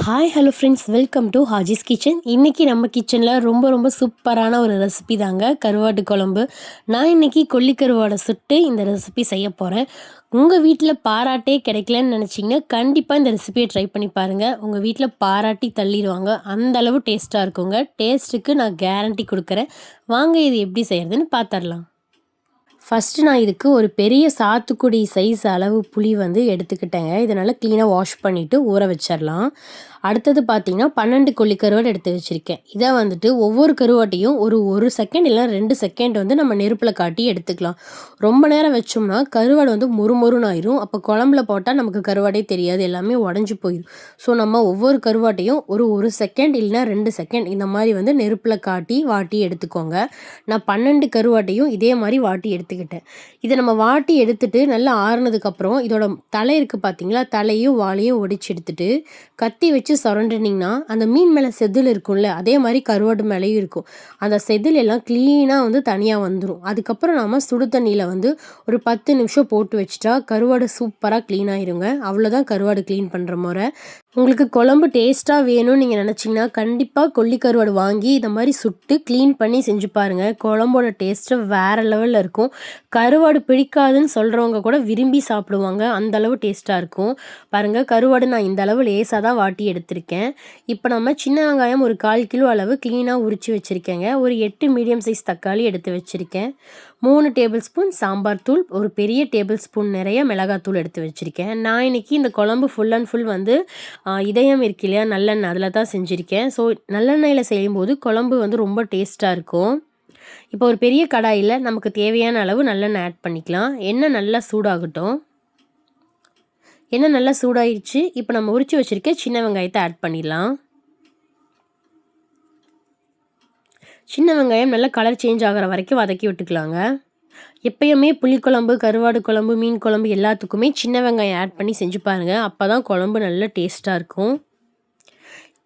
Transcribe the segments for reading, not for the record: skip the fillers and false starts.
Hi hello friends, welcome to Haji's kitchen. இன்றைக்கி நம்ம கிச்சனில் ரொம்ப சூப்பரான ஒரு ரெசிபி தாங்க, கருவாட்டு குழம்பு. நான் இன்றைக்கி கொல்லி கருவாடை சுட்டு இந்த ரெசிபி செய்ய போகிறேன். உங்கள் வீட்டில் பாராட்டே கிடைக்கலன்னு நினச்சிங்கன்னா கண்டிப்பாக இந்த ரெசிபியை ட்ரை பண்ணி பாருங்கள். உங்கள் வீட்டில் பாராட்டி தள்ளிடுவாங்க, அந்த அளவு டேஸ்ட்டாக இருக்குங்க. டேஸ்ட்டுக்கு நான் கேரண்டி கொடுக்குறேன். வாங்க இது எப்படி செய்கிறதுன்னு பார்த்துடலாம். ஃபஸ்ட்டு நான் இதுக்கு ஒரு பெரிய சாத்துக்குடி சைஸ் அளவு புளி வந்து எடுத்துக்கிட்டேங்க. இதனால் க்ளீனாக வாஷ் பண்ணிவிட்டு ஊற வச்சிடலாம். அடுத்தது பார்த்திங்கன்னா 12 கொல்லி கருவாடு எடுத்து வச்சுருக்கேன். இதை வந்துட்டு ஒவ்வொரு கருவாட்டையும் ஒரு செகண்ட் இல்லைனா 2 செகண்ட் வந்து நம்ம நெருப்பில் காட்டி எடுத்துக்கலாம். ரொம்ப நேரம் வச்சோம்னா கருவாடு வந்து மொறுமொறுன்னு ஆயிரும். அப்போ குழம்புல போட்டால் நமக்கு கருவாடே தெரியாது, எல்லாமே உடஞ்சி போயிடும். ஸோ நம்ம ஒவ்வொரு கருவாட்டையும் ஒரு செகண்ட் இல்லைனா 2 செகண்ட் இந்த மாதிரி வந்து நெருப்பில் காட்டி வாட்டி எடுத்துக்கோங்க. நான் 12 கருவாட்டையும் இதே மாதிரி வாட்டி எடுத்துக்கிட்டேன். இதை நம்ம வாட்டி எடுத்துட்டு நல்லா ஆறுனதுக்கப்புறம் இதோட தலை இருக்குது பார்த்தீங்களா, தலையும் வாலையும் ஒடிச்சு எடுத்துட்டு கத்தி வச்சு சுரண்டினிங்கன்னா அந்த மீன் மேலே செதில் இருக்கும்ல, அதே மாதிரி கருவாடு மேலேயும் இருக்கும். அந்த செதில் எல்லாம் க்ளீனாக வந்து தனியாக வந்துடும். அதுக்கப்புறம் நம்ம சுடு தண்ணியில் வந்து ஒரு 10 நிமிஷம் போட்டு வச்சுட்டா கருவாடு சூப்பராக க்ளீன் ஆயிருங்க. அவ்வளோதான் கருவாடு க்ளீன் பண்ணுற முறை. உங்களுக்கு குழம்பு டேஸ்ட்டாக வேணும்னு நீங்கள் நினச்சிங்கன்னா கண்டிப்பாக கொல்லி கருவாடு வாங்கி இந்த மாதிரி சுட்டு க்ளீன் பண்ணி செஞ்சு பாருங்கள். குழம்போட டேஸ்ட்டு வேறு லெவலில் இருக்கும். கருவாடு பிடிக்காதுன்னு சொல்கிறவங்க கூட விரும்பி சாப்பிடுவாங்க, அந்தளவு டேஸ்ட்டாக இருக்கும். பாருங்கள், கருவாடு நான் இந்த அளவு லேசாக தான் வாட்டி எடுத்திருக்கேன். இப்போ நம்ம சின்ன வெங்காயம் ஒரு 1/4 கிலோ அளவு க்ளீனாக உரித்து வச்சுருக்கேங்க. ஒரு 8 மீடியம் சைஸ் தக்காளி எடுத்து வச்சுருக்கேன். 3 டேபிள் ஸ்பூன் சாம்பார் தூள், ஒரு பெரிய டேபிள் ஸ்பூன் நிறைய மிளகாத்தூள் எடுத்து வச்சுருக்கேன். நான் இன்றைக்கி இந்த குழம்பு ஃபுல் அண்ட் ஃபுல் வந்து இதயம் இருக்கு இல்லையா, நல்லெண்ணெய், அதில் தான் செஞ்சுருக்கேன். ஸோ நல்லெண்ணெயில் செய்யும்போது குழம்பு வந்து ரொம்ப டேஸ்ட்டாக இருக்கும். இப்போ ஒரு பெரிய கடாயில் நமக்கு தேவையான அளவு நல்லெண்ணெய் ஆட் பண்ணிக்கலாம். எண்ணெய் நல்லா சூடாகட்டும். எண்ணெய் நல்லா சூடாயிடுச்சு. இப்போ நம்ம உரித்து வச்சுருக்க சின்ன வெங்காயத்தை ஆட் பண்ணிடலாம். சின்ன வெங்காயம் நல்லா கலர் சேஞ்ச் ஆகிற வரைக்கும் வதக்கி விட்டுக்கலாங்க. எப்பயுமே புளிக்குழம்பு, கருவாடு குழம்பு, மீன் குழம்பு எல்லாத்துக்குமே சின்ன வெங்காயம் ஆட் பண்ணி செஞ்சு பாருங்கள். அப்போ தான் குழம்பு நல்ல டேஸ்ட்டாக இருக்கும்.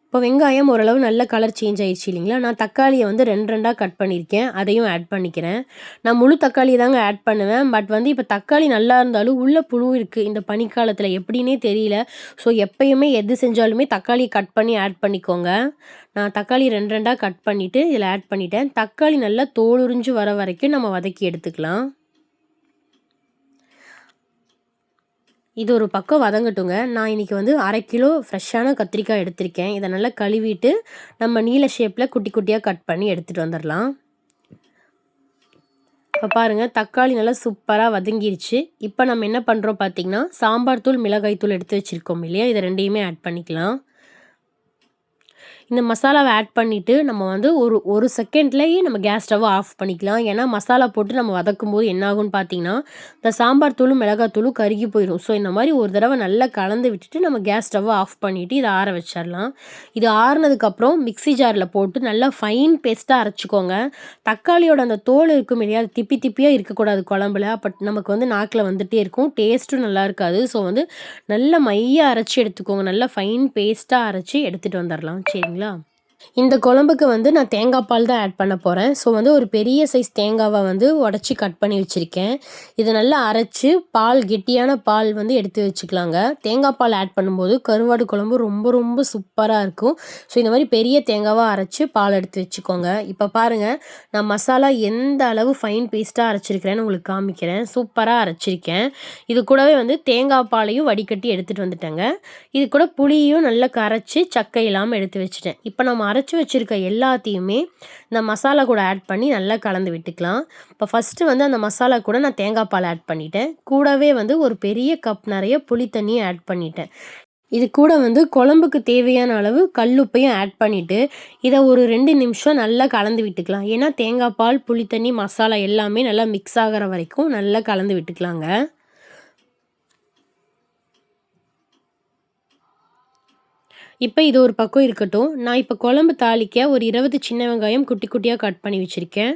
இப்போ வெங்காயம் ஓரளவு நல்ல கலர் சேஞ்ச் ஆயிடுச்சு இல்லைங்களா. நான் தக்காளியை வந்து 2 கட் பண்ணியிருக்கேன், அதையும் ஆட் பண்ணிக்கிறேன். நான் முழு தக்காளி தாங்க ஆட் பண்ணுவேன். பட் வந்து இப்போ தக்காளி நல்லா இருந்தாலும் உள்ளே புழு இருக்குது இந்த பனிக்காலத்தில், எப்படின்னே தெரியல. ஸோ எப்பயுமே எது செஞ்சாலுமே தக்காளி கட் பண்ணி ஆட் பண்ணிக்கோங்க. நான் தக்காளி 2 கட் பண்ணிவிட்டு இதில் ஆட் பண்ணிட்டேன். தக்காளி நல்லா தோல் உறிஞ்சு வர வரைக்கும் நம்ம வதக்கி எடுத்துக்கலாம். இது ஒரு பக்கம் வதங்கட்டுங்க. நான் இன்றைக்கி வந்து 1/2 கிலோ ஃப்ரெஷ்ஷான கத்திரிக்காய் எடுத்திருக்கேன். இதை நல்லா கழுவிட்டு நம்ம நீல ஷேப்பில் குட்டி குட்டியாக கட் பண்ணி எடுத்துகிட்டு வந்துடலாம். இப்போ பாருங்கள், தக்காளி நல்லா சூப்பராக வதங்கிருச்சு. இப்போ நம்ம என்ன பண்ணுறோம் பார்த்திங்கன்னா, சாம்பார் தூள், மிளகாய் தூள் எடுத்து வச்சுருக்கோம் இல்லையா, இதை 2யுமே ஆட் பண்ணிக்கலாம். இந்த மசாலாவை ஆட் பண்ணிவிட்டு நம்ம வந்து ஒரு செகண்ட்லேயே நம்ம கேஸ் ஸ்டவ்வை ஆஃப் பண்ணிக்கலாம். ஏன்னா மசாலா போட்டு நம்ம வதக்கும்போது என்ன ஆகும்னு பார்த்தீங்கன்னா, இந்த சாம்பார் தூளும் மிளகாத்தூளும் கருகி போயிடும். ஸோ இந்த மாதிரி ஒரு தடவை நல்லா கலந்து விட்டுட்டு நம்ம கேஸ் ஸ்டவ்வை ஆஃப் பண்ணிவிட்டு இதை ஆற வச்சிடலாம். இது ஆறுனதுக்கப்புறம் மிக்ஸி ஜாரில் போட்டு நல்லா ஃபைன் பேஸ்ட்டாக அரைச்சிக்கோங்க. தக்காளியோட அந்த தோல் இருக்கும் இல்லையா, அது திப்பியாக இருக்கக்கூடாது குழம்புல. அப்போ நமக்கு வந்து நாக்கில் வந்துகிட்டே இருக்கும், டேஸ்ட்டும் நல்லா இருக்காது. ஸோ வந்து நல்லா மையாக அரைச்சி எடுத்துக்கோங்க. நல்லா ஃபைன் பேஸ்ட்டாக அரைச்சி எடுத்துகிட்டு வந்துடலாம். சரிங்களா. இந்த குழம்புக்கு வந்து நான் தேங்காய் பால் தான் ஆட் பண்ண போகிறேன். ஸோ வந்து ஒரு பெரிய சைஸ் தேங்காவை வந்து உடச்சி கட் பண்ணி வச்சுருக்கேன். இதை நல்லா அரைச்சி கெட்டியான பால் வந்து எடுத்து வச்சுக்கலாங்க. தேங்காய் பால் ஆட் பண்ணும்போது கருவாடு குழம்பு ரொம்ப சூப்பராக இருக்கும். ஸோ இந்த மாதிரி பெரிய தேங்காவாக அரைச்சி பால் எடுத்து வச்சுக்கோங்க. இப்போ பாருங்கள், நான் மசாலா எந்த அளவு ஃபைன் பேஸ்ட்டாக அரைச்சிருக்கிறேன்னு உங்களுக்கு காமிக்கிறேன். சூப்பராக அரைச்சிருக்கேன். இது கூடவே வந்து தேங்காய் பாலையும் வடிகட்டி எடுத்துகிட்டு வந்துட்டேங்க. இது கூட புளியும் நல்லா கரைச்சி சக்கை இல்லாமல் எடுத்து வச்சுட்டேன். இப்போ நம்ம அரைச்சி வச்சுருக்க எல்லாத்தையுமே இந்த மசாலா கூட ஆட் பண்ணி நல்லா கலந்து விட்டுக்கலாம். இப்போ ஃபஸ்ட்டு வந்து அந்த மசாலா கூட நான் தேங்காய் பால் ஆட் பண்ணிட்டேன். கூடவே வந்து ஒரு பெரிய கப் நிறைய புளி தண்ணியை ஆட் பண்ணிட்டேன். இது கூட வந்து குழம்புக்கு தேவையான அளவு கல்லுப்பையும் ஆட் பண்ணிவிட்டு இதை ஒரு 2 நிமிஷம் நல்லா கலந்து விட்டுக்கலாம். ஏன்னா தேங்காய் பால், புளி தண்ணி, மசாலா எல்லாமே நல்லா மிக்ஸ் ஆகிற வரைக்கும் நல்லா கலந்து விட்டுக்கலாங்க. இப்போ இது ஒரு பக்கம் இருக்கட்டும். நான் இப்போ குழம்பு தாளிக்க ஒரு 20 சின்ன வெங்காயம் குட்டி குட்டியாக கட் பண்ணி வச்சுருக்கேன்.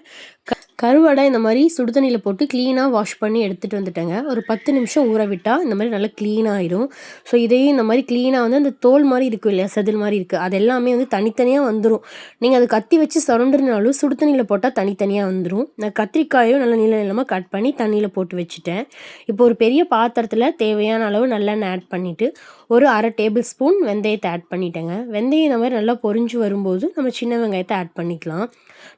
கருவாடை இந்த மாதிரி சுடு தண்ணியில் போட்டு க்ளீனாக வாஷ் பண்ணி எடுத்துகிட்டு வந்துட்டேங்க. ஒரு 10 நிமிஷம் ஊற விட்டால் இந்த மாதிரி நல்லா க்ளீனாக ஆயிடும். ஸோ இதையும் இந்த மாதிரி க்ளீனாக வந்து அந்த தோல் மாதிரி இருக்கும் இல்லையா, செதில் மாதிரி இருக்குது, அது எல்லாமே வந்து தனித்தனியாக வந்துடும். நீங்கள் அது கத்தி வச்சு சுரண்டுனாலும் சுடு தண்ணியில் போட்டால் தனித்தனியாக வந்துடும். நான் கத்திரிக்காயும் நல்லா நீள நீளமாக கட் பண்ணி தண்ணியில் போட்டு வச்சுட்டேன். இப்போ ஒரு பெரிய பாத்திரத்தில் தேவையான அளவு நல்லெண்ணெய் ஆட் பண்ணிவிட்டு ஒரு 1/2 டேபிள் ஸ்பூன் வெந்தயத்தை ஆட் பண்ணிட்டேங்க. வெந்தயம் இந்த மாதிரி நல்லா பொரிஞ்சு வரும்போது நம்ம சின்ன வெங்காயத்தை ஆட் பண்ணிக்கலாம்.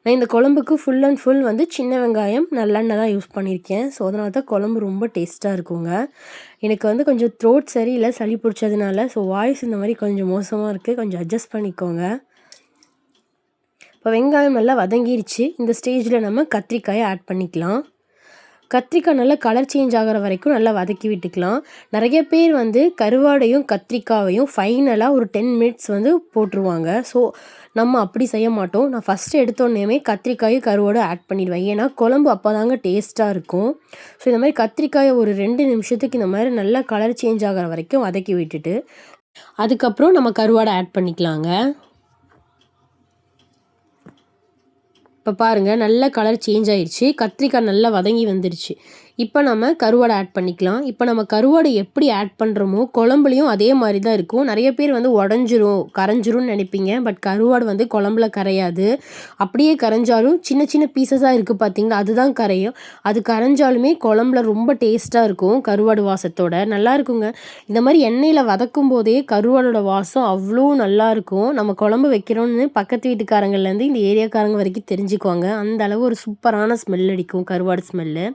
நான் இந்த குழம்புக்கு ஃபுல் அண்ட் ஃபுல் வந்து சின்ன வெங்காயம் நல்லெண்ணெய் தான் யூஸ் பண்ணியிருக்கேன். ஸோ அதனால தான் குழம்பு ரொம்ப டேஸ்ட்டாக இருக்குங்க. எனக்கு வந்து கொஞ்சம் த்ரோட் சரியில்லை, சளி பிடிச்சதுனால. ஸோ வாய்ஸ் இந்த மாதிரி கொஞ்சம் மோசமாக இருக்குது, கொஞ்சம் அட்ஜஸ்ட் பண்ணிக்கோங்க. இப்போ வெங்காயம் நல்லா வதங்கிருச்சு. இந்த ஸ்டேஜில் நம்ம கத்திரிக்காயை ஆட் பண்ணிக்கலாம். கத்திரிக்காய் நல்லா கலர் சேஞ்ச் ஆகிற வரைக்கும் நல்லா வதக்கி விட்டுக்கலாம். நிறைய பேர் வந்து கருவாடையும் கத்திரிக்காயையும் ஃபைனலாக ஒரு 10 மினிட்ஸ் வந்து போட்டுருவாங்க. ஸோ நம்ம அப்படி செய்ய மாட்டோம். நான் ஃபஸ்ட்டு எடுத்தோடனேயுமே கத்திரிக்காயும் கருவாடும் ஆட் பண்ணிடுவேன். ஏன்னா குழம்பு அப்போ தாங்க டேஸ்ட்டாக இருக்கும். ஸோ இந்த மாதிரி கத்திரிக்காயை ஒரு 2 நிமிஷத்துக்கு இந்த மாதிரி நல்லா கலர் சேஞ்ச் ஆகிற வரைக்கும் வதக்கி விட்டுட்டு அதுக்கப்புறம் நம்ம கருவாடை ஆட் பண்ணிக்கலாங்க. இப்போ பாருங்கள், நல்ல கலர் சேஞ்ச் ஆயிடுச்சு. கத்திரிக்காய் நல்லா வதங்கி வந்துருச்சு. இப்போ நம்ம கருவாடை ஆட் பண்ணிக்கலாம். இப்போ நம்ம கருவாடை எப்படி ஆட் பண்ணுறோமோ குழம்புலையும் அதே மாதிரி தான் இருக்கும். நிறைய பேர் வந்து உடஞ்சிரும் கரைஞ்சிரும்னு நினைப்பீங்க. பட் கருவாடு வந்து குழம்புல கரையாது. அப்படியே கரைஞ்சாலும் சின்ன சின்ன பீசஸாக இருக்குது பார்த்தீங்களா, அதுதான் கரையும். அது கரைஞ்சாலுமே குழம்புல ரொம்ப டேஸ்ட்டாக இருக்கும். கருவாடு வாசத்தோட நல்லா இருக்குங்க. இந்த மாதிரி எண்ணெயில் வதக்கும் போதே கருவாடோட வாசம் அவ்வளோ நல்லாயிருக்கும். நம்ம குழம்பு வைக்கிறோன்னு பக்கத்து வீட்டுக்காரங்கள்லேருந்து இந்த ஏரியாக்காரங்க வரைக்கும் தெரிஞ்சுக்குவாங்க. அந்த அளவு ஒரு சூப்பரான ஸ்மெல் அடிக்கும், கருவாடு ஸ்மெல்லு.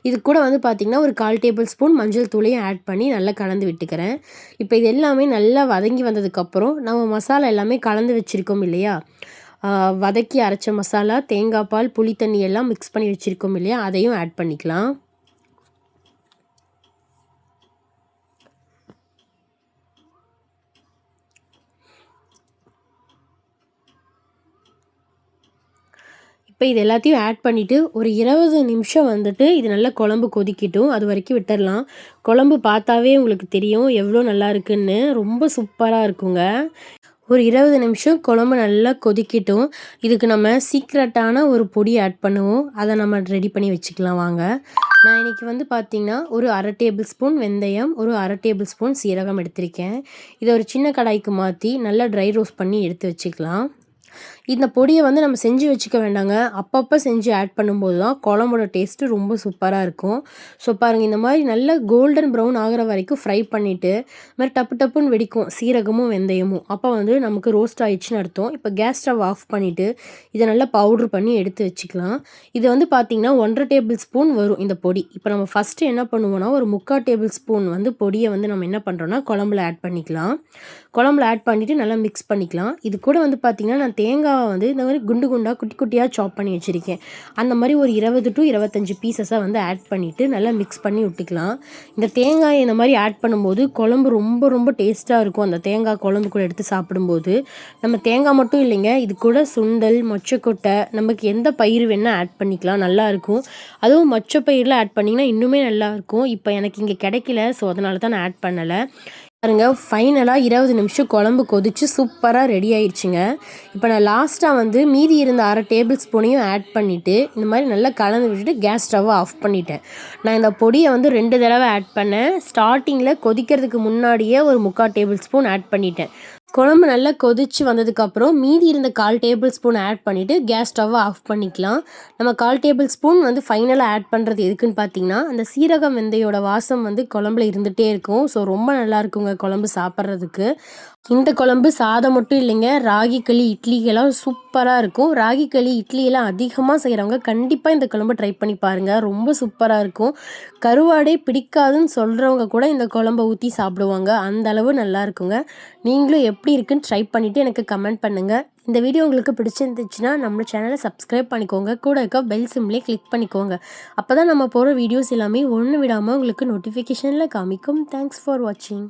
இது கூட வந்து பார்த்திங்கன்னா ஒரு 1/4 டேபிள் ஸ்பூன் மஞ்சள் தூளையும் ஆட் பண்ணி நல்லா கலந்து விட்டுக்கிறேன். இப்போ இது எல்லாமே நல்லா வதங்கி வந்ததுக்கப்புறம் நம்ம மசாலா எல்லாமே கலந்து வச்சுருக்கோம் இல்லையா, வதக்கி அரைச்ச மசாலா, தேங்காய் பால், புளி தண்ணி எல்லாம் மிக்ஸ் பண்ணி வச்சுருக்கோம் இல்லையா, அதையும் ஆட் பண்ணிக்கலாம். இப்போ இது எல்லாத்தையும் ஆட் பண்ணிவிட்டு ஒரு 20 நிமிஷம் வந்துட்டு இது நல்லா குழம்பு கொதிக்கட்டும். அது வரைக்கும் விட்டுடலாம். குழம்பு பார்த்தாவே உங்களுக்கு தெரியும் எவ்வளோ நல்லா இருக்குன்னு. ரொம்ப சூப்பராக இருக்குங்க. ஒரு 20 நிமிஷம் குழம்பு நல்லா கொதிக்கட்டும். இதுக்கு நம்ம சீக்ரெட்டான ஒரு பொடி ஆட் பண்ணுவோம். அதை நம்ம ரெடி பண்ணி வச்சுக்கலாம் வாங்க. நான் இன்றைக்கி வந்து பார்த்திங்கன்னா ஒரு 1/2 டேபிள் ஸ்பூன் வெந்தயம், ஒரு 1/2 டேபிள் ஸ்பூன் சீரகம் எடுத்திருக்கேன். இதை ஒரு சின்ன கடாய்க்கு மாற்றி நல்லா ட்ரை ரோஸ்ட் பண்ணி எடுத்து வச்சுக்கலாம். இந்த பொடியை வந்து நம்ம செஞ்சு வச்சுக்க வேண்டாங்க. அப்பப்போ செஞ்சு ஆட் பண்ணும்போது தான் குழம்போட டேஸ்ட்டு ரொம்ப சூப்பராக இருக்கும். ஸோ பாருங்கள், இந்த மாதிரி நல்ல கோல்டன் ப்ரௌன் ஆகிற வரைக்கும் ஃப்ரை பண்ணிவிட்டு இது மாதிரி டப்பு டப்புன்னு வெடிக்கும் சீரகமும் வெந்தயமும். அப்போ வந்து நமக்கு ரோஸ்ட் ஆயிடுச்சுன்னு அர்த்தம். இப்போ கேஸ் ஸ்டவ் ஆஃப் பண்ணிவிட்டு இதை நல்லா பவுட்ரு பண்ணி எடுத்து வச்சுக்கலாம். இது வந்து பார்த்திங்கன்னா 1/2 டேபிள் ஸ்பூன் வரும் இந்த பொடி. இப்போ நம்ம ஃபஸ்ட்டு என்ன பண்ணுவோம்னா ஒரு 3/4 டேபிள் ஸ்பூன் வந்து பொடியை வந்து நம்ம என்ன பண்ணுறோன்னா குழம்புல ஆட் பண்ணிக்கலாம். குழம்புல ஆட் பண்ணிவிட்டு நல்லா மிக்ஸ் பண்ணிக்கலாம். இது கூட வந்து பார்த்திங்கன்னா நான் தேங்காவை வந்து இந்த மாதிரி குண்டு குண்டாக குட்டி குட்டியாக சாப் பண்ணி வச்சுருக்கேன். அந்த மாதிரி ஒரு 20 to 25 பீசஸாக வந்து ஆட் பண்ணிவிட்டு நல்லா மிக்ஸ் பண்ணி விட்டுக்கலாம். இந்த தேங்காயை இந்த மாதிரி ஆட் பண்ணும்போது குழம்பு ரொம்ப ரொம்ப டேஸ்ட்டாக இருக்கும். அந்த தேங்காய் குழம்பு கூட எடுத்து சாப்பிடும்போது நம்ம தேங்காய் மட்டும் இல்லைங்க, இது கூட சுண்டல், மொச்சக்கொட்டை, நமக்கு எந்த பயிர் வேணால் ஆட் பண்ணிக்கலாம், நல்லாயிருக்கும். அதுவும் மொச்சப்பயிரில் ஆட் பண்ணிங்கன்னா இன்னுமே நல்லாயிருக்கும். இப்போ எனக்கு இங்கே கிடைக்கல, ஸோ அதனால தான் நான் ஆட் பண்ணலை. பாருங்க, ஃபைனலாக 20 நிமிஷம் குழம்பு கொதிச்சு சூப்பராக ரெடி ஆயிடுச்சுங்க. இப்போ நான் லாஸ்ட்டாக வந்து மீதி இருந்த 1/2 டேபிள் ஸ்பூனையும் ஆட் பண்ணிவிட்டு இந்த மாதிரி நல்லா கலந்து விட்டுட்டு கேஸ் ஸ்டவ்வை ஆஃப் பண்ணிட்டேன். நான் இந்த பொடியை வந்து 2 தடவை ஆட் பண்ணேன். ஸ்டார்டிங்கில் கொதிக்கிறதுக்கு முன்னாடியே ஒரு 3/4 டேபிள் ஸ்பூன் ஆட் பண்ணிட்டேன். குழம்பு நல்லா கொதிச்சு வந்ததுக்கப்புறம் மீதி இருந்த 1/4 டேபிள் ஸ்பூன் ஆட் பண்ணிவிட்டு கேஸ் ஸ்டவ்வை ஆஃப் பண்ணிக்கலாம். நம்ம 1/4 டேபிள் ஸ்பூன் வந்து ஃபைனலாக ஆட் பண்ணுறது எதுக்குன்னு பார்த்தீங்கன்னா அந்த சீரகம் வெந்தயோட வாசம் வந்து குழம்புல இருந்துகிட்டே இருக்கும். ஸோ ரொம்ப நல்லா இருக்குங்க குழம்பு சாப்பிட்றதுக்கு. இந்த குழம்பு சாதம் மட்டும் இல்லைங்க, ராகி களி, இட்லிக்கெல்லாம் சூப்பராக இருக்கும். ராகி களி, இட்லியெல்லாம் அதிகமாக செய்கிறவங்க கண்டிப்பாக இந்த குழம்பு ட்ரை பண்ணி பாருங்கள். ரொம்ப சூப்பராக இருக்கும். கருவாடே பிடிக்காதுன்னு சொல்கிறவங்க கூட இந்த குழம்பை ஊற்றி சாப்பிடுவாங்க. அந்த அளவு நல்லா இருக்குங்க. நீங்களும் எப்படி இருக்குன்னு ட்ரை பண்ணிவிட்டு எனக்கு கமெண்ட் பண்ணுங்கள். இந்த வீடியோ உங்களுக்கு பிடிச்சிருந்துச்சுன்னா நம்ம சேனலை சப்ஸ்கிரைப் பண்ணிக்கோங்க. கூட இருக்க பெல் சிம்லேயே கிளிக் பண்ணிக்கோங்க. அப்போ தான் நம்ம போகிற வீடியோஸ் எல்லாமே ஒன்று விடாமல் உங்களுக்கு நோட்டிஃபிகேஷனில் காமிக்கும். தேங்க்ஸ் ஃபார் வாட்சிங்.